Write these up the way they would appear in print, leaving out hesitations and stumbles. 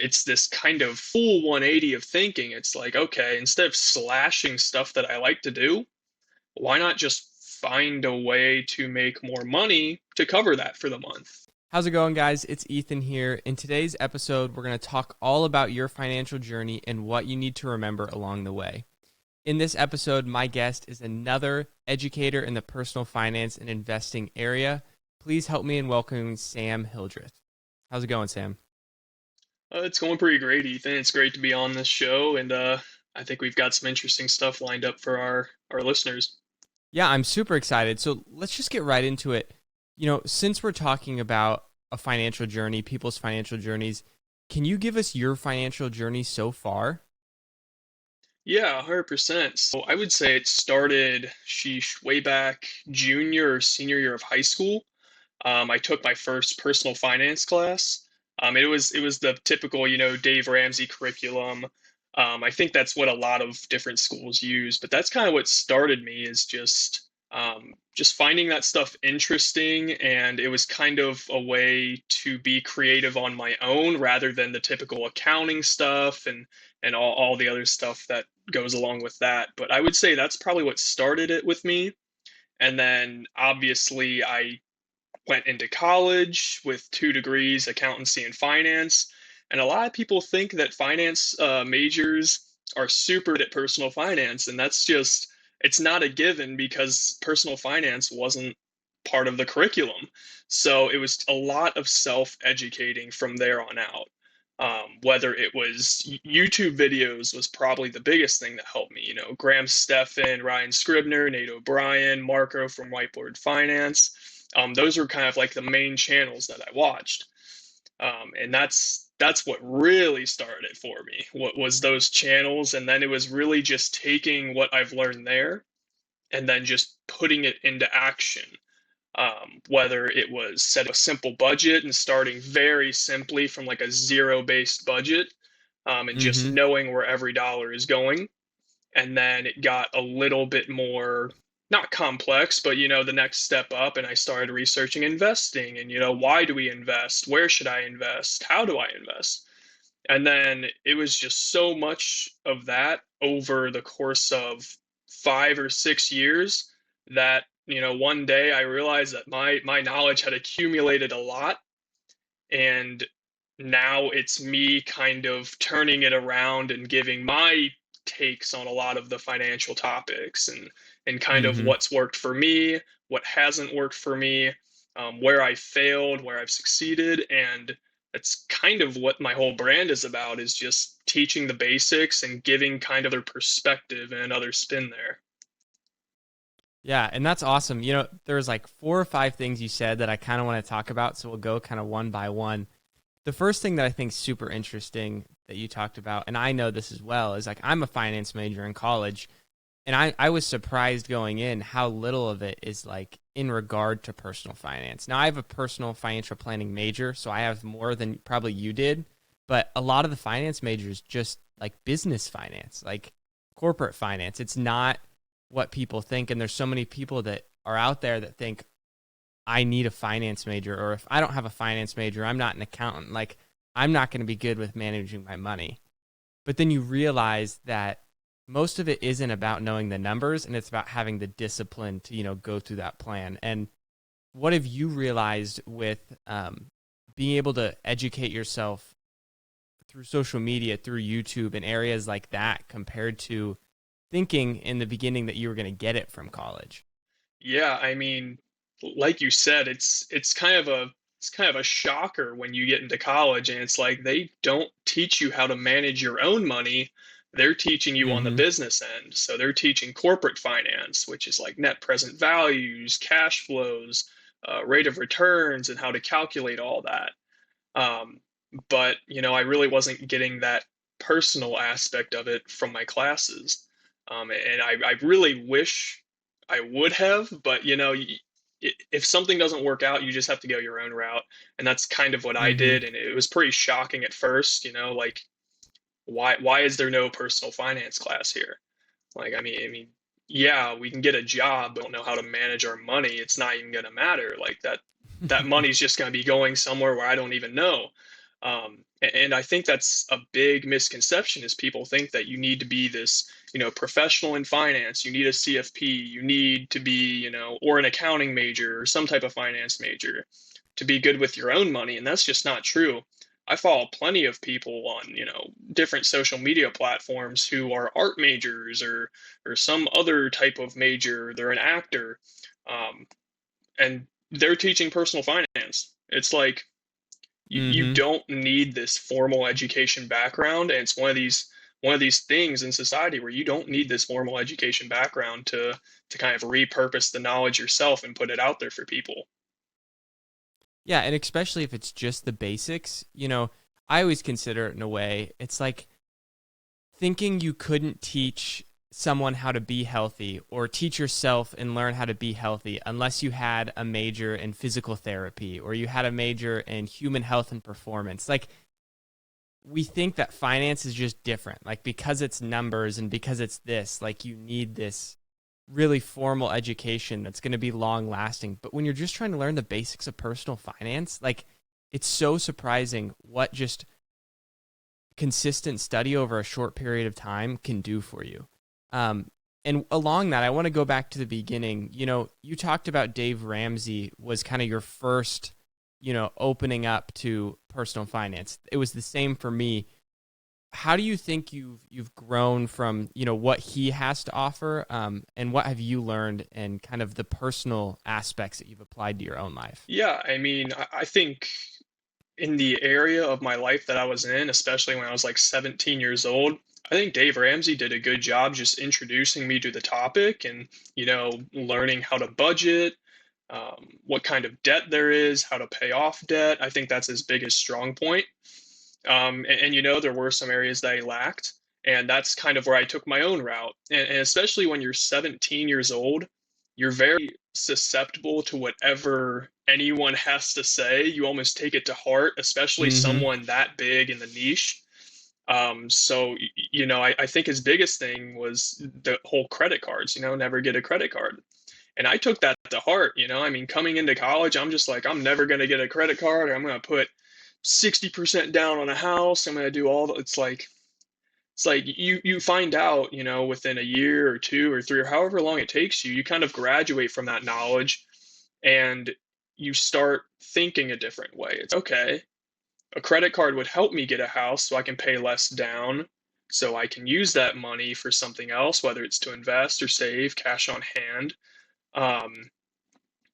It's this kind of full 180 of thinking. It's like, okay, instead of slashing stuff that I like to do, why not just find a way to make more money to cover that for the month? How's it going, guys? It's Ethan here. In today's episode, we're going to talk all about your financial journey and what you need to remember along the way. In this episode, my guest is another educator in the personal finance and investing area. Please help me in welcoming Sam Hildreth. How's it going, Sam? It's going pretty great, Ethan. It's great to be on this show, and I think we've got some interesting stuff lined up for our listeners. Yeah, I'm super excited. So let's just get right into it. Since we're talking about a financial journey, people's financial journeys, can you give us your financial journey so far? Yeah, 100%. So I would say it started, sheesh, way back junior or senior year of high school. I took my first personal finance class. It was the typical, Dave Ramsey curriculum. I think that's what a lot of different schools use, but that's kind of what started me is just finding that stuff interesting, and it was kind of a way to be creative on my own rather than the typical accounting stuff and all the other stuff that goes along with that. But I would say that's probably what started it with me. And then obviously I went into college with 2 degrees, accountancy and finance. And a lot of people think that finance majors are super good at personal finance, and it's not a given because personal finance wasn't part of the curriculum. So it was a lot of self-educating from there on out. Whether it was YouTube videos was probably the biggest thing that helped me. Graham Stephan, Ryan Scribner, Nate O'Brien, Marco from Whiteboard Finance. Those were kind of like the main channels that I watched. And that's what really started it for me. What was those channels, and then it was really just taking what I've learned there and then just putting it into action. Whether it was set a simple budget and starting very simply from like a zero-based budget, and just Mm-hmm. knowing where every dollar is going, and then it got a little bit more not complex, but the next step up, and I started researching investing and why do we invest, where should I invest, how do I invest, and then it was just so much of that over the course of 5 or 6 years that one day I realized that my knowledge had accumulated a lot, and now it's me kind of turning it around and giving my takes on a lot of the financial topics and kind of Mm-hmm. what's worked for me, what hasn't worked for me, where I failed, where I've succeeded, and that's kind of what my whole brand is about, is just teaching the basics and giving kind of their perspective and another spin there. Yeah, and that's awesome. There's like four or five things you said that I kind of want to talk about, so we'll go kind of one by one. The first thing that I think is super interesting that you talked about, and I know this as well, is like I'm a finance major in college, and I was surprised going in how little of it is like in regard to personal finance. Now, I have a personal financial planning major, so I have more than probably you did, but a lot of the finance majors just like business finance, like corporate finance. It's not what people think, and there's so many people that are out there that think I need a finance major, or if I don't have a finance major, I'm not an accountant. Like, I'm not going to be good with managing my money. But then you realize that most of it isn't about knowing the numbers, and it's about having the discipline to, go through that plan. And what have you realized with being able to educate yourself through social media, through YouTube, and areas like that, compared to thinking in the beginning that you were going to get it from college? Yeah, I mean, like you said, it's kind of a shocker when you get into college and it's like they don't teach you how to manage your own money. They're teaching you on the Mm-hmm. business end. So they're teaching corporate finance, which is like net present values, cash flows, rate of returns, and how to calculate all that. Um, but I really wasn't getting that personal aspect of it from my classes. And I really wish I would have, but if something doesn't work out, you just have to go your own route. And that's kind of what I Mm-hmm. did. And it was pretty shocking at first, like why is there no personal finance class here? Like, I mean, yeah, we can get a job, but don't know how to manage our money. It's not even gonna matter. Like that money's just gonna be going somewhere where I don't even know. And I think that's a big misconception is people think that you need to be this, professional in finance, you need a CFP, you need to be, or an accounting major or some type of finance major to be good with your own money. And that's just not true. I follow plenty of people on, different social media platforms who are art majors or some other type of major. They're an actor, and they're teaching personal finance. It's like you Mm-hmm. don't need this formal education background, and it's one of these things in society where you don't need this formal education background to kind of repurpose the knowledge yourself and put it out there for people. Yeah, and especially if it's just the basics, I always consider it in a way, it's like thinking you couldn't teach someone how to be healthy or teach yourself and learn how to be healthy unless you had a major in physical therapy or you had a major in human health and performance. Like, we think that finance is just different. Like, because it's numbers and because it's this, like, you need this really formal education that's going to be long lasting. But when you're just trying to learn the basics of personal finance, like, it's so surprising what just consistent study over a short period of time can do for you. Um, and along that, I want to go back to the beginning. You talked about Dave Ramsey was kind of your first, opening up to personal finance. It was the same for me. How do you think you've grown from what he has to offer, and what have you learned and kind of the personal aspects that you've applied to your own life? Yeah, I mean, I think in the area of my life that I was in, especially when I was like 17 years old, I think Dave Ramsey did a good job just introducing me to the topic and, learning how to budget, what kind of debt there is, how to pay off debt. I think that's his biggest strong point. And there were some areas that I lacked. And that's kind of where I took my own route. And especially when you're 17 years old, you're very susceptible to whatever anyone has to say. You almost take it to heart, especially Mm-hmm. someone that big in the niche. So I think his biggest thing was the whole credit cards, never get a credit card. And I took that to heart, I mean, coming into college, I'm just like, I'm never going to get a credit card, or I'm going to put 60% down on a house. I'm going to do all the, it's like you find out, within a year or two or three or however long it takes you, you kind of graduate from that knowledge and you start thinking a different way. It's okay. A credit card would help me get a house so I can pay less down, so I can use that money for something else, whether it's to invest or save, cash on hand. Um,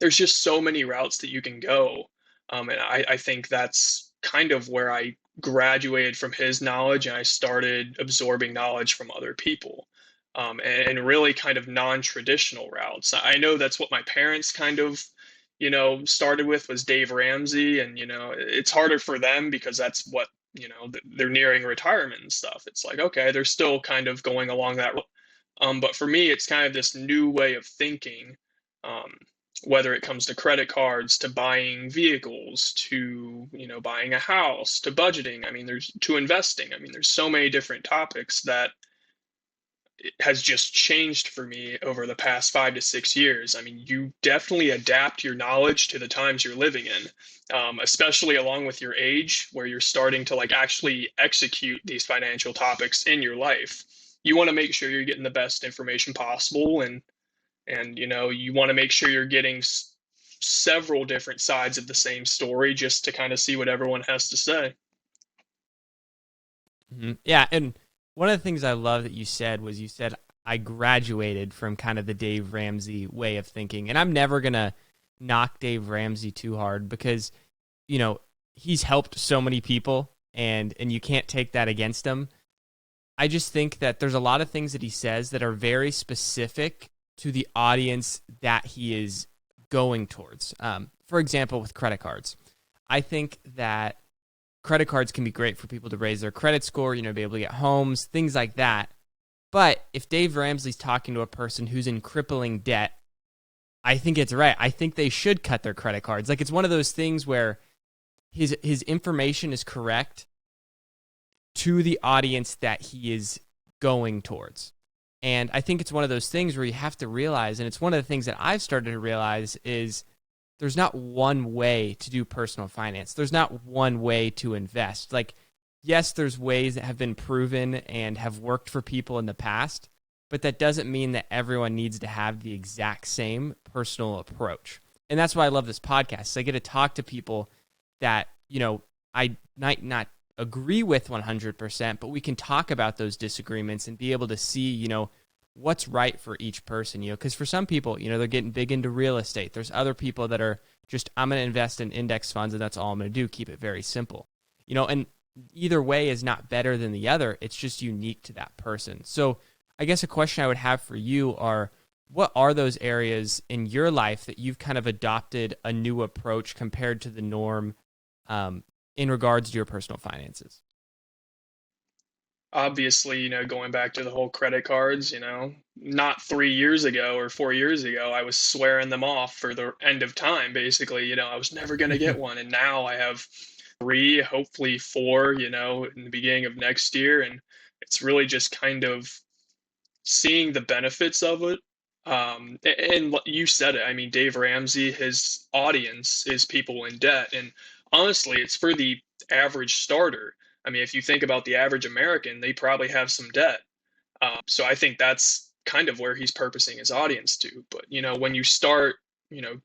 there's just so many routes that you can go. And I think that's kind of where I graduated from his knowledge and I started absorbing knowledge from other people, and really kind of non-traditional routes. I know that's what my parents kind of, started with was Dave Ramsey. And, it's harder for them because that's what, they're nearing retirement and stuff. It's like, okay, they're still kind of going along that road. But for me, it's kind of this new way of thinking, um, whether it comes to credit cards, to buying vehicles, to, buying a house, to budgeting. I mean, there's to investing. I mean, there's so many different topics that it has just changed for me over the past 5 to 6 years. I mean, you definitely adapt your knowledge to the times you're living in, especially along with your age, where you're starting to like actually execute these financial topics in your life. You want to make sure you're getting the best information possible, and you want to make sure you're getting several different sides of the same story just to kind of see what everyone has to say. Mhm. Yeah, and one of the things I love that you said was you said I graduated from kind of the Dave Ramsey way of thinking. And I'm never going to knock Dave Ramsey too hard because, you know, he's helped so many people and you can't take that against him. I just think that there's a lot of things that he says that are very specific to the audience that he is going towards. For example, with credit cards, I think that credit cards can be great for people to raise their credit score, be able to get homes, things like that. But if Dave Ramsey's talking to a person who's in crippling debt, I think it's right. I think they should cut their credit cards. Like, it's one of those things where his information is correct to the audience that he is going towards. And I think it's one of those things where you have to realize, and it's one of the things that I've started to realize is there's not one way to do personal finance. There's not one way to invest. Like, yes, there's ways that have been proven and have worked for people in the past, but that doesn't mean that everyone needs to have the exact same personal approach. And that's why I love this podcast. So I get to talk to people that, I might not agree with 100%, but we can talk about those disagreements and be able to see, what's right for each person, because for some people, they're getting big into real estate. There's other people that are just, I'm going to invest in index funds and that's all I'm going to do. Keep it very simple, and either way is not better than the other. It's just unique to that person. So I guess a question I would have for you are, what are those areas in your life that you've kind of adopted a new approach compared to the norm in regards to your personal finances? Obviously, going back to the whole credit cards, not 3 years ago or 4 years ago, I was swearing them off for the end of time, basically. I was never going to get one. And now I have three, hopefully four, in the beginning of next year. And it's really just kind of seeing the benefits of it. And you said it. I mean, Dave Ramsey, his audience is people in debt. And honestly, it's for the average starter. I mean, if you think about the average American, they probably have some debt. So I think that's kind of where he's purposing his audience to. But, when you start,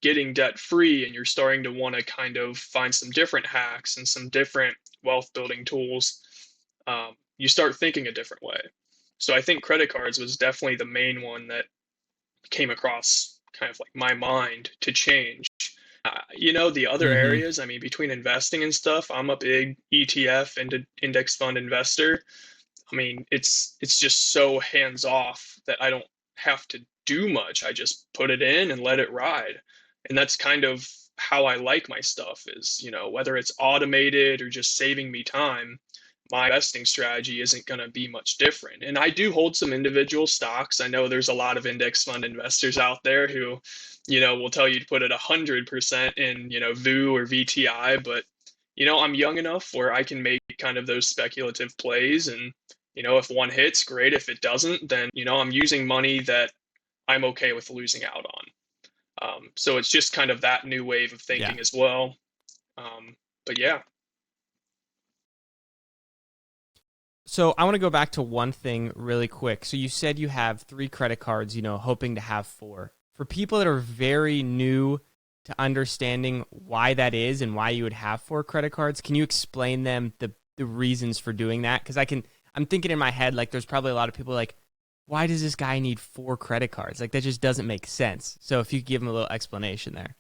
getting debt free and you're starting to want to kind of find some different hacks and some different wealth building tools, you start thinking a different way. So I think credit cards was definitely the main one that came across kind of like my mind to change. The other Mm-hmm. areas, I mean, between investing and stuff, I'm a big ETF and index fund investor. I mean, it's just so hands off that I don't have to do much. I just put it in and let it ride. And that's kind of how I like my stuff is, whether it's automated or just saving me time, my investing strategy isn't going to be much different. And I do hold some individual stocks. I know there's a lot of index fund investors out there who, will tell you to put it 100% in, VU or VTI, but I'm young enough where I can make kind of those speculative plays. And, if one hits, great. If it doesn't, then, I'm using money that I'm okay with losing out on. So it's just kind of that new wave of Yeah. thinking as well. But yeah. So I want to go back to one thing really quick. So you said you have 3 credit cards, hoping to have 4. For people that are very new to understanding why that is and why you would have 4 credit cards, can you explain them the reasons for doing that? Because I'm thinking in my head, like there's probably a lot of people like, why does this guy need 4 credit cards? Like that just doesn't make sense. So if you could give him a little explanation there.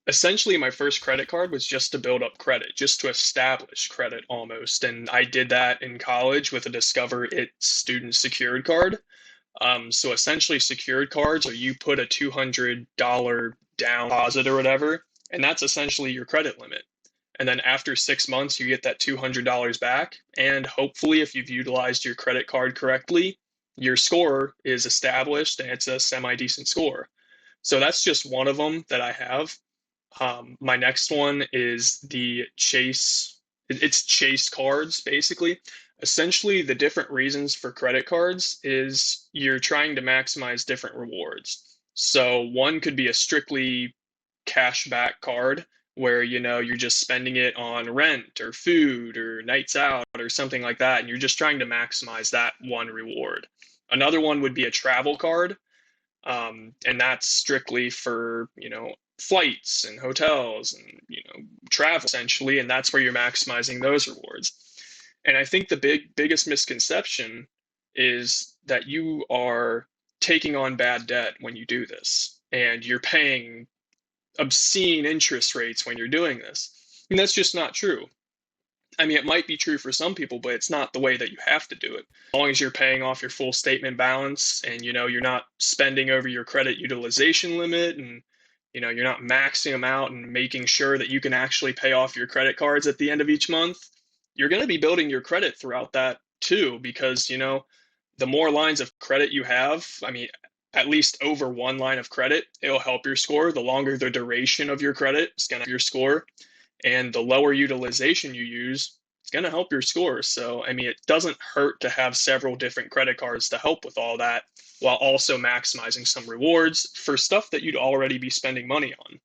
Essentially, my first credit card was just to build up credit, just to establish credit almost. And I did that in college with a Discover It student secured card. So essentially, secured cards are you put a $200 down deposit or whatever, and that's essentially your credit limit. And then after 6 months, you get that $200 back. And hopefully, if you've utilized your credit card correctly, your score is established and it's a semi decent score. So that's just one of them that I have. My next one is the Chase. It's Chase cards, basically. Essentially, the different reasons for credit cards is you're trying to maximize different rewards. So one could be a strictly cash back card where you're just spending it on rent or food or nights out or something like that, and you're just trying to maximize that one reward. Another one would be a travel card, and that's strictly for flights and hotels and travel essentially, and that's where you're maximizing those rewards. And I think the biggest misconception is that you are taking on bad debt when you do this, and you're paying obscene interest rates when you're doing this. And that's just not true. I mean, it might be true for some people, but it's not the way that you have to do it. As long as you're paying off your full statement balance and you're not spending over your credit utilization limit and you're not maxing them out and making sure that you can actually pay off your credit cards at the end of each month, you're going to be building your credit throughout that too because the more lines of credit you have, I mean, at least over one line of credit, it'll help your score. The longer the duration of your credit is going to help your score, and the lower utilization you use, it's going to help your score. So, I mean, it doesn't hurt to have several different credit cards to help with all that while also maximizing some rewards for stuff that you'd already be spending money on.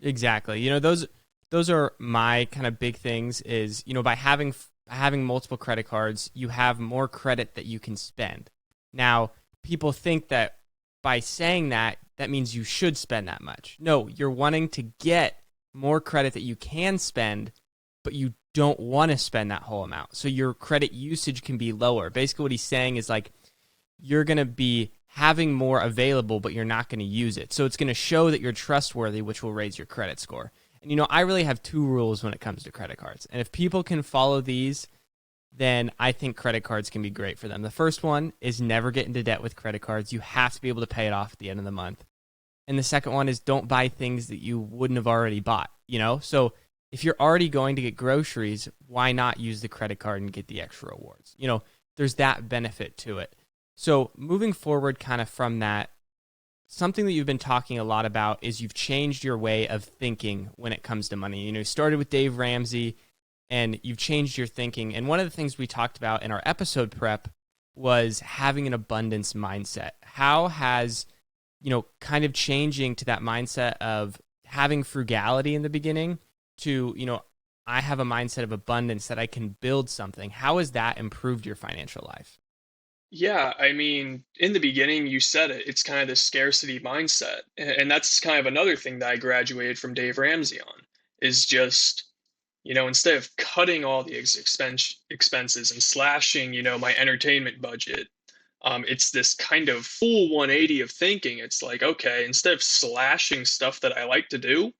Exactly. Those those are my kind of big things is, by having multiple credit cards, you have more credit that you can spend. Now, people think that by saying that, that means you should spend that much. No, you're wanting to get more credit that you can spend, but you don't want to spend that whole amount. So your credit usage can be lower. Basically, what he's saying is like you're going to be having more available, but you're not going to use it. So it's going to show that you're trustworthy, which will raise your credit score. And, I really have two rules when it comes to credit cards. And if people can follow these, then I think credit cards can be great for them. The first one is never get into debt with credit cards. You have to be able to pay it off at the end of the month. And the second one is don't buy things that you wouldn't have already bought, So if you're already going to get groceries, why not use the credit card and get the extra rewards? There's that benefit to it. So moving forward kind of from that, something that you've been talking a lot about is you've changed your way of thinking when it comes to money. You started with Dave Ramsey and you've changed your thinking. And one of the things we talked about in our episode prep was having an abundance mindset. How has, kind of changing to that mindset of having frugality in the beginning to, I have a mindset of abundance that I can build something. How has that improved your financial life? Yeah, I mean, in the beginning, you said it. It's kind of this scarcity mindset. And that's kind of another thing that I graduated from Dave Ramsey on, is just, instead of cutting all the expenses and slashing, my entertainment budget, it's this kind of full 180 of thinking. It's like, okay, instead of slashing stuff that I like to do,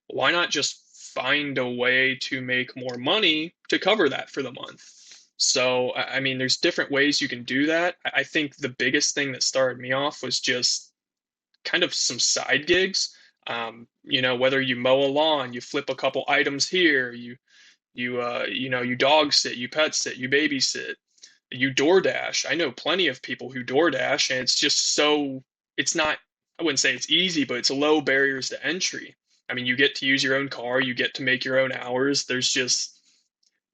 why not just find a way to make more money to cover that for the month? So, I mean, there's different ways you can do that. I think the biggest thing that started me off was just kind of some side gigs. Whether you mow a lawn, you flip a couple items here, you dog sit, you pet sit, you babysit, you DoorDash. I know plenty of people who DoorDash, and it's just it's not, I wouldn't say it's easy, but it's low barriers to entry. I mean, you get to use your own car, you get to make your own hours.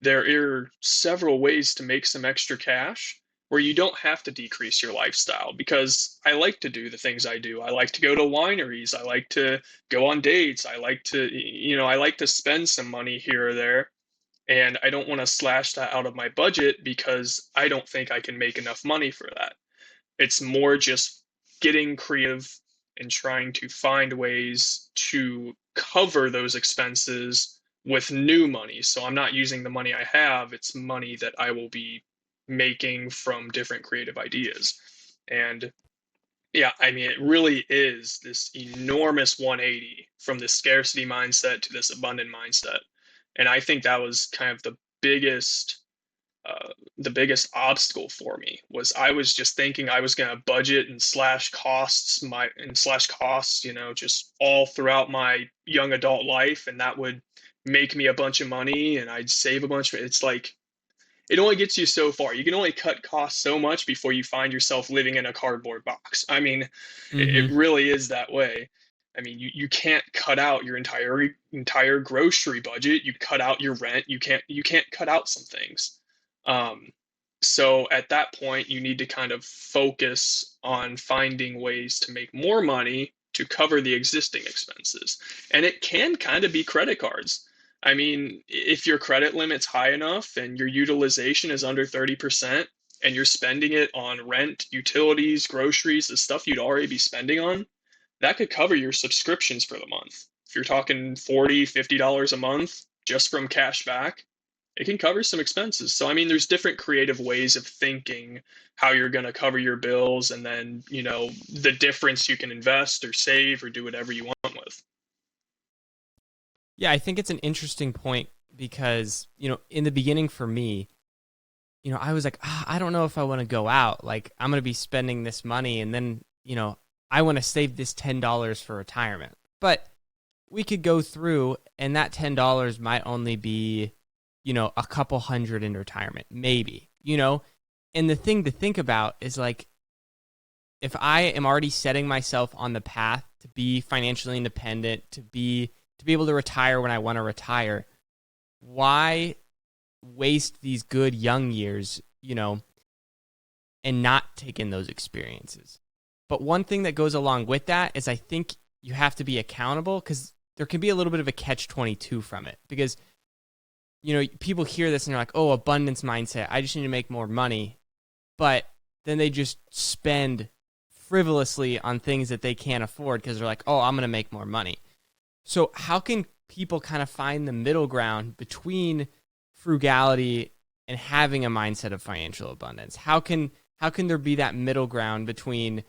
There are several ways to make some extra cash where you don't have to decrease your lifestyle because I like to do the things I do. I like to go to wineries. I like to go on dates. I like to spend some money here or there. And I don't want to slash that out of my budget because I don't think I can make enough money for that. It's more just getting creative and trying to find ways to cover those expenses with new money. So I'm not using the money I have, it's money that I will be making from different creative ideas. And yeah, I mean, it really is this enormous 180 from this scarcity mindset to this abundant mindset. And I think that was kind of the biggest obstacle for me was I was just thinking I was going to budget and slash costs, just all throughout my young adult life, and that would make me a bunch of money, and I'd save a bunch of. It's like it only gets you so far. You can only cut costs so much before you find yourself living in a cardboard box. I mean, it Mm-hmm. really is that way. I mean, you can't cut out your entire grocery budget. You cut out your rent. You can't cut out some things. Um, so at that point, you need to kind of focus on finding ways to make more money to cover the existing expenses. And it can kind of be credit cards. I mean, if your credit limit's high enough and your utilization is under 30% and you're spending it on rent, utilities, groceries, the stuff you'd already be spending on, that could cover your subscriptions for the month. If you're talking $40, $50 a month just from cash back, it can cover some expenses. So, I mean, there's different creative ways of thinking how you're going to cover your bills and then, the difference you can invest or save or do whatever you want with. Yeah, I think it's an interesting point because, in the beginning for me, I was like, I don't know if I want to go out. Like, I'm going to be spending this money and then, I want to save this $10 for retirement. But we could go through and that $10 might only be, a couple hundred in retirement, maybe. And the thing to think about is like, if I am already setting myself on the path to be financially independent, to be able to retire when I want to retire, why waste these good young years, and not take in those experiences? But one thing that goes along with that is I think you have to be accountable because there can be a little bit of a catch 22 from it because people hear this and they're like, "Oh, abundance mindset. I just need to make more money." But then they just spend frivolously on things that they can't afford because they're like, "Oh, I'm going to make more money." So, how can people kind of find the middle ground between frugality and having a mindset of financial abundance? How can there be that middle ground between,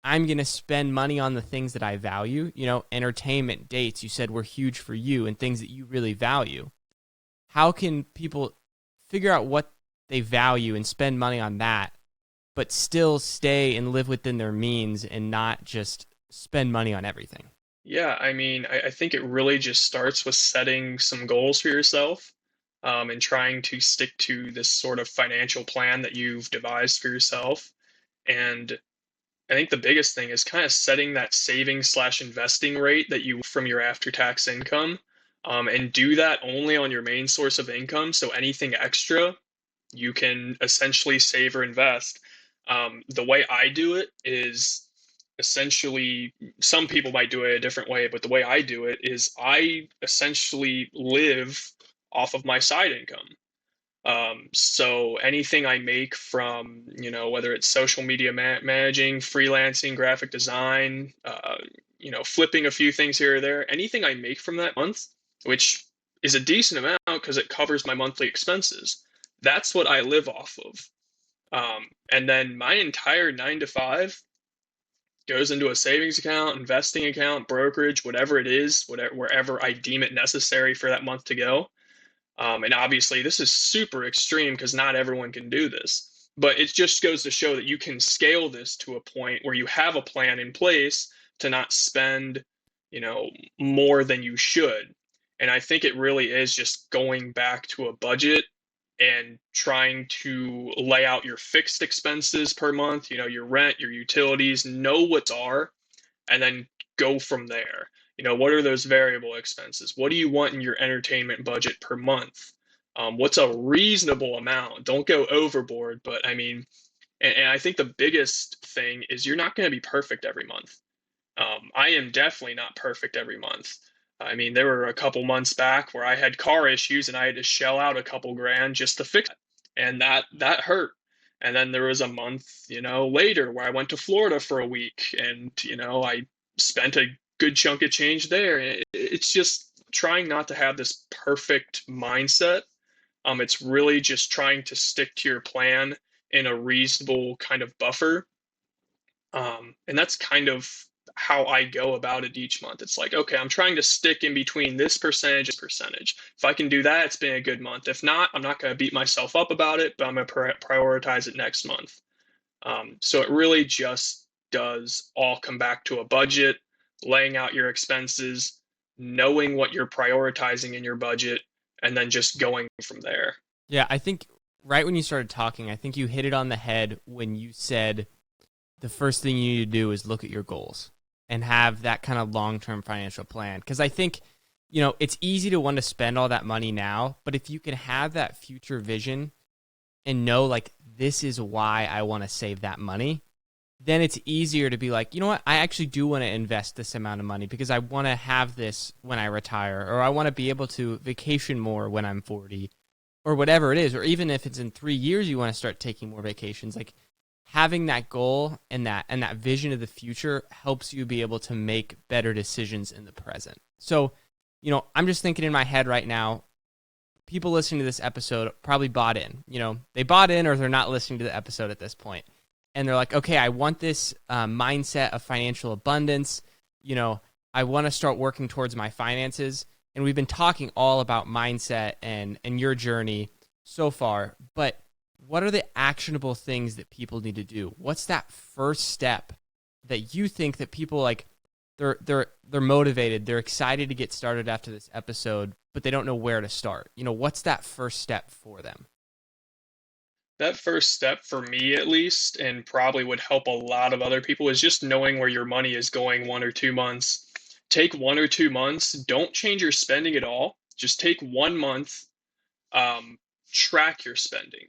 I'm going to spend money on the things that I value, entertainment, dates, you said were huge for you and things that you really value. How can people figure out what they value and spend money on that, but still stay and live within their means and not just spend money on everything? Yeah, I mean, I think it really just starts with setting some goals for yourself, and trying to stick to this sort of financial plan that you've devised for yourself. And I think the biggest thing is kind of setting that saving slash investing rate that you from your after tax income, and do that only on your main source of income. So anything extra you can essentially save or invest. The way I do it is essentially, some people might do it a different way, but the way I do it is I essentially live off of my side income. So anything I make from, whether it's social media managing, freelancing, graphic design, flipping a few things here or there, anything I make from that month, which is a decent amount because it covers my monthly expenses, that's what I live off of. And then my entire 9 to 5 goes into a savings account, investing account, brokerage, whatever it is, whatever, wherever I deem it necessary for that month to go. And obviously, this is super extreme because not everyone can do this. But it just goes to show that you can scale this to a point where you have a plan in place to not spend, you know, more than you should. And I think it really is just going back to a budget and trying to lay out your fixed expenses per month, your rent, your utilities, know what's are, and then go from there. What are those variable expenses? What do you want in your entertainment budget per month? What's a reasonable amount? Don't go overboard, but I mean, and I think the biggest thing is you're not going to be perfect every month. I am definitely not perfect every month. I mean, there were a couple months back where I had car issues and I had to shell out a couple grand just to fix it, and that hurt. And then there was a month, later where I went to Florida for a week, and I spent a good chunk of change there. It's just trying not to have this perfect mindset. It's really just trying to stick to your plan in a reasonable kind of buffer, and that's kind of how I go about it each month. It's like, okay, I'm trying to stick in between this percentage and percentage. If I can do that, it's been a good month. If not, I'm not going to beat myself up about it, but I'm going to prioritize it next month. So it really just does all come back to a budget, laying out your expenses, knowing what you're prioritizing in your budget, and then just going from there. Yeah, I think right when you started talking, I think you hit it on the head when you said the first thing you need to do is look at your goals and have that kind of long-term financial plan. Because I think, it's easy to want to spend all that money now, but if you can have that future vision and know, like, this is why I want to save that money, then it's easier to be like, you know what, I actually do want to invest this amount of money because I want to have this when I retire, or I want to be able to vacation more when I'm 40, or whatever it is. Or even if it's in 3 years you want to start taking more vacations, like, having that goal and that vision of the future helps you be able to make better decisions in the present. So, I'm just thinking in my head right now, people listening to this episode probably bought in. They bought in, or they're not listening to the episode at this point. And they're like, okay, I want this mindset of financial abundance. I want to start working towards my finances. And we've been talking all about mindset and your journey so far. But what are the actionable things that people need to do? What's that first step that you think that people, like, they're motivated, they're excited to get started after this episode, but they don't know where to start? What's that first step for them? That first step for me, at least, and probably would help a lot of other people, is just knowing where your money is going 1 or 2 months. Take 1 or 2 months, don't change your spending at all. Just take 1 month, um, track your spending.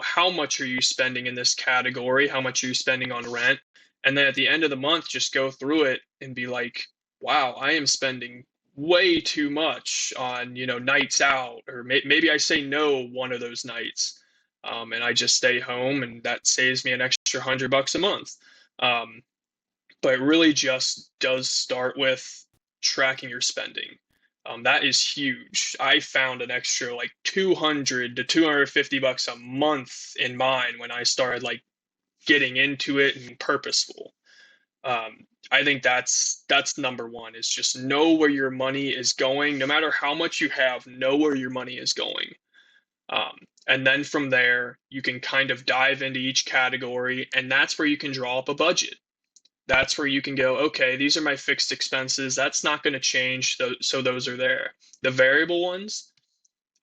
How much are you spending in this category? How much are you spending on rent? And then at the end of the month, just go through it and be like, wow, I am spending way too much on, nights out, or maybe I say no one of those nights, and I just stay home, and that saves me an extra $100 a month. Um, but it really just does start with tracking your spending. That is huge. I found an extra like 200 to $250 a month in mine when I started like getting into it and purposeful. I think that's number one is just know where your money is going. No matter how much you have, know where your money is going. And then from there, you can kind of dive into each category, and that's where you can draw up a budget. That's where you can go, okay, these are my fixed expenses. That's not going to change. So those are there. The variable ones,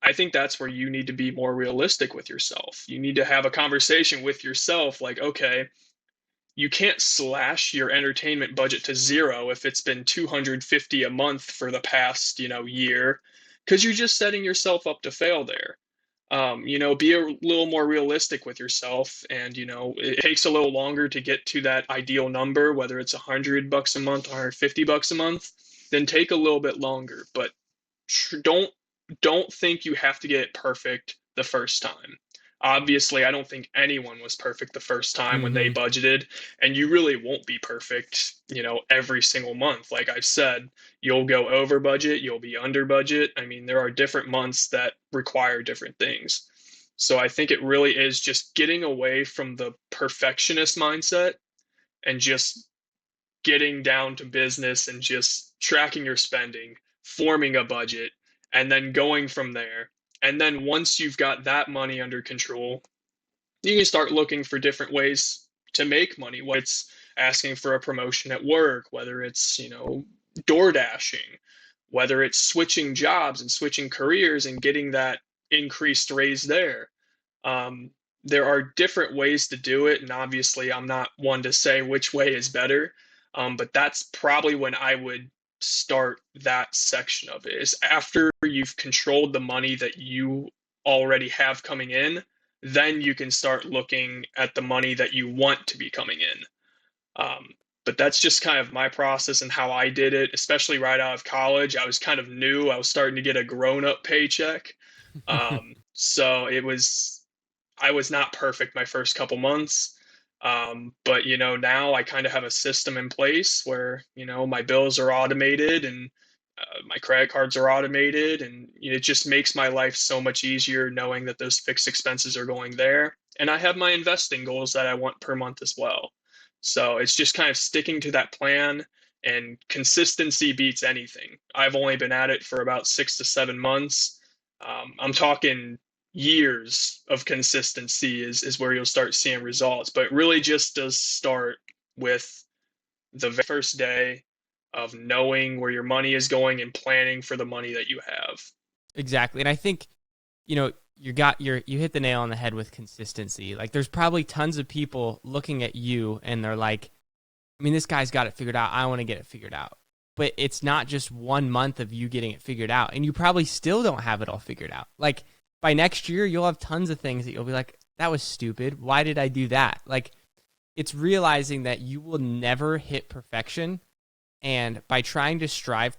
I think that's where you need to be more realistic with yourself. You need to have a conversation with yourself like, okay, you can't slash your entertainment budget to zero if it's been 250 a month for the past, year, because you're just setting yourself up to fail there. Be a little more realistic with yourself, and it takes a little longer to get to that ideal number, whether it's $100 a month, $150 a month, then take a little bit longer. But don't think you have to get it perfect the first time. Obviously, I don't think anyone was perfect the first time when they Hmm. budgeted, and you really won't be perfect, every single month. Like I've said, you'll go over budget, you'll be under budget. I mean, there are different months that require different things. So I think it really is just getting away from the perfectionist mindset and just getting down to business and just tracking your spending, forming a budget, and then going from there. And then once you've got that money under control, you can start looking for different ways to make money, whether it's asking for a promotion at work, whether it's, door dashing, whether it's switching jobs and switching careers and getting that increased raise there. Um, there are different ways to do it, and obviously, I'm not one to say which way is better, but that's probably when I would start that section of it. Is after you've controlled the money that you already have coming in, then you can start looking at the money that you want to be coming in. But that's just kind of my process and how I did it, especially right out of college. I was kind of new. I was starting to get a grown-up paycheck. So I was not perfect my first couple months. But now I kind of have a system in place where, my bills are automated and my credit cards are automated, and it just makes my life so much easier knowing that those fixed expenses are going there. And I have my investing goals that I want per month as well. So it's just kind of sticking to that plan, and consistency beats anything. I've only been at it for about 6 to 7 months. I'm talking years of consistency is where you'll start seeing results. But it really just does start with the first day of knowing where your money is going and planning for the money that you have. Exactly. And I think, you hit the nail on the head with consistency. Like there's probably tons of people looking at you and they're like, I mean, this guy's got it figured out. I want to get it figured out. But it's not just 1 month of you getting it figured out. And you probably still don't have it all figured out. Like by next year, you'll have tons of things that you'll be like, that was stupid. Why did I do that? Like it's realizing that you will never hit perfection. And by trying to strive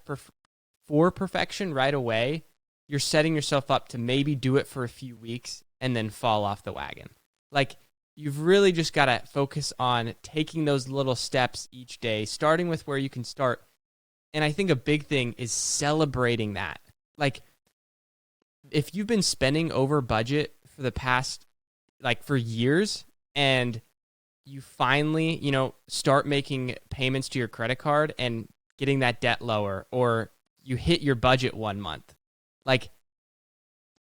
for perfection right away, you're setting yourself up to maybe do it for a few weeks and then fall off the wagon. Like you've really just got to focus on taking those little steps each day, starting with where you can start. And I think a big thing is celebrating that. Like if you've been spending over budget for the past, like for years, and you finally, start making payments to your credit card and getting that debt lower, or you hit your budget 1 month. Like,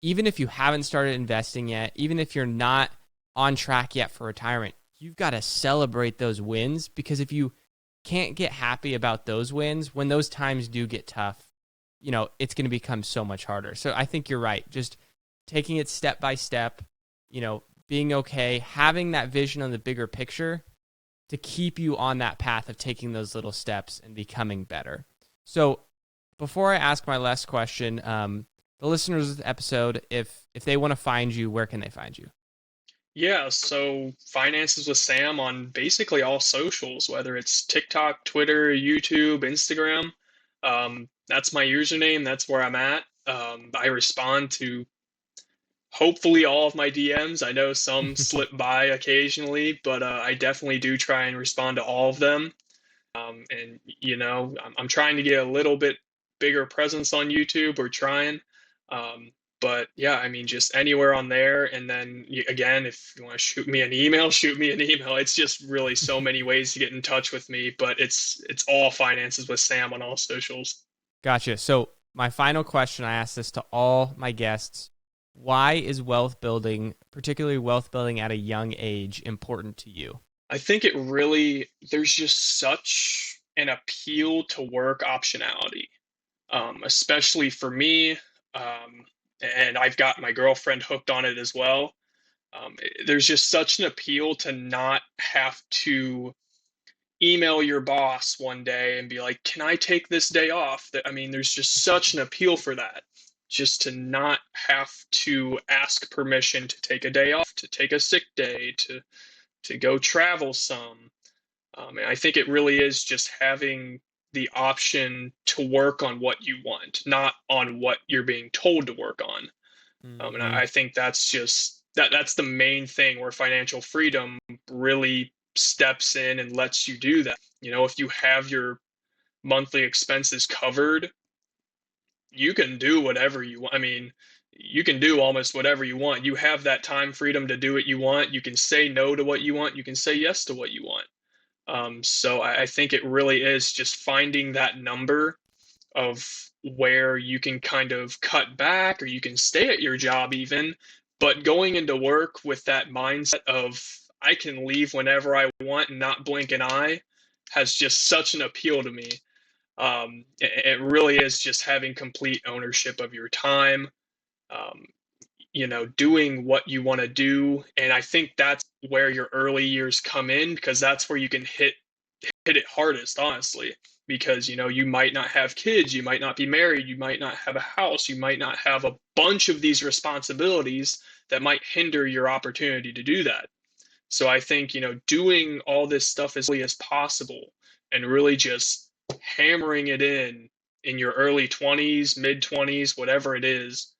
even if you haven't started investing yet, even if you're not on track yet for retirement, you've got to celebrate those wins, because if you can't get happy about those wins, when those times do get tough, it's going to become so much harder. So I think you're right. Just taking it step by step, being okay, having that vision on the bigger picture to keep you on that path of taking those little steps and becoming better. So before I ask my last question, the listeners of the episode, if they want to find you, where can they find you? Yeah, so Finances with Sam on basically all socials, whether it's TikTok, Twitter, YouTube, Instagram. That's my username. That's where I'm at. I respond to hopefully all of my DMs. I know some slip by occasionally, but I definitely do try and respond to all of them. And I'm trying to get a little bit bigger presence on YouTube, or trying. But yeah, I mean, just anywhere on there. And then again, if you want to shoot me an email, shoot me an email. It's just really so many ways to get in touch with me, but it's all finances with Sam on all socials. Gotcha. So my final question, I ask this to all my guests. Why is wealth building, particularly wealth building at a young age, important to you? I think there's just such an appeal to work optionality, especially for me. And I've got my girlfriend hooked on it as well. There's just such an appeal to not have to email your boss one day and be like, "Can I take this day off?" I mean, there's just such an appeal for that. Just to not have to ask permission to take a day off, to take a sick day, to go travel some. And I think it really is just having the option to work on what you want, not on what you're being told to work on. And Hmm. I think that's the main thing where financial freedom really steps in and lets you do that. If you have your monthly expenses covered, you can do whatever you want. I mean, you can do almost whatever you want. You have that time freedom to do what you want. You can say no to what you want. You can say yes to what you want. So I think it really is just finding that number of where you can kind of cut back, or you can stay at your job even, but going into work with that mindset of I can leave whenever I want and not blink an eye has just such an appeal to me. It really is just having complete ownership of your time, um, doing what you want to do. And I think that's where your early years come in, because that's where you can hit it hardest, honestly. Because you might not have kids, you might not be married, you might not have a house, you might not have a bunch of these responsibilities that might hinder your opportunity to do that. So I think, doing all this stuff as early as possible and really just hammering it in your early 20s, mid 20s, whatever it is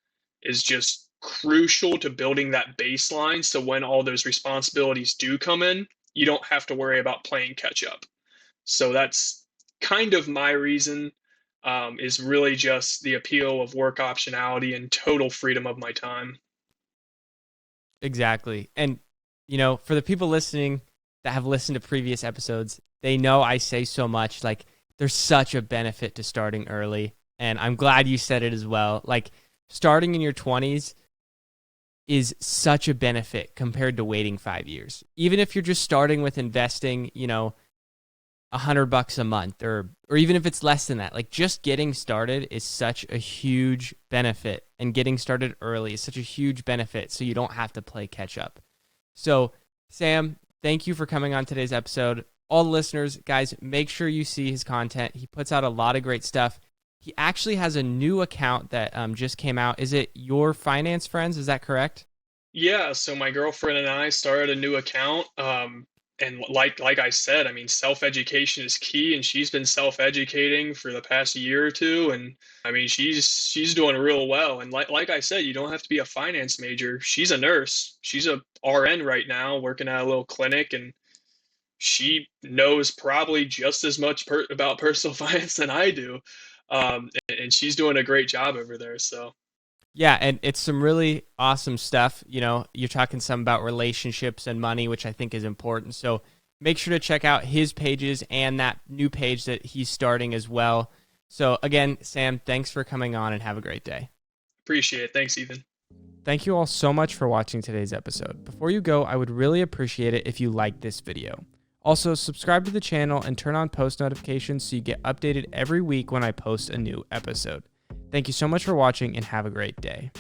just crucial to building that baseline. So when all those responsibilities do come in, you don't have to worry about playing catch up. So that's kind of my reason, is really just the appeal of work optionality and total freedom of my time. Exactly. And, for the people listening that have listened to previous episodes, they know I say so much. Like, there's such a benefit to starting early. And I'm glad you said it as well. Like, starting in your 20s is such a benefit compared to waiting 5 years. Even if you're just starting with investing, $100 a month, or even if it's less than that, like just getting started is such a huge benefit, and getting started early is such a huge benefit, so you don't have to play catch up. So Sam, thank you for coming on today's episode. All the listeners, guys, make sure you see his content. He puts out a lot of great stuff. He actually has a new account that just came out. Is it Your Finance Friends? Is that correct? Yeah, so my girlfriend and I started a new account. And like I said, I mean, self-education is key, and she's been self-educating for the past year or two, and I mean, she's doing real well. And like I said, you don't have to be a finance major. She's a nurse. She's a RN right now, working at a little clinic, and she knows probably just as much about personal finance than I do. And she's doing a great job over there. So Yeah, and it's some really awesome stuff. You're talking some about relationships and money, which I think is important. So make sure to check out his pages and that new page that he's starting as well. So again, Sam, thanks for coming on, and have a great day. appreciate it. Thanks, Ethan. Thank you all so much for watching today's episode. Before you go, I would really appreciate it if you liked this video. Also, subscribe to the channel and turn on post notifications so you get updated every week when I post a new episode. Thank you so much for watching, and have a great day.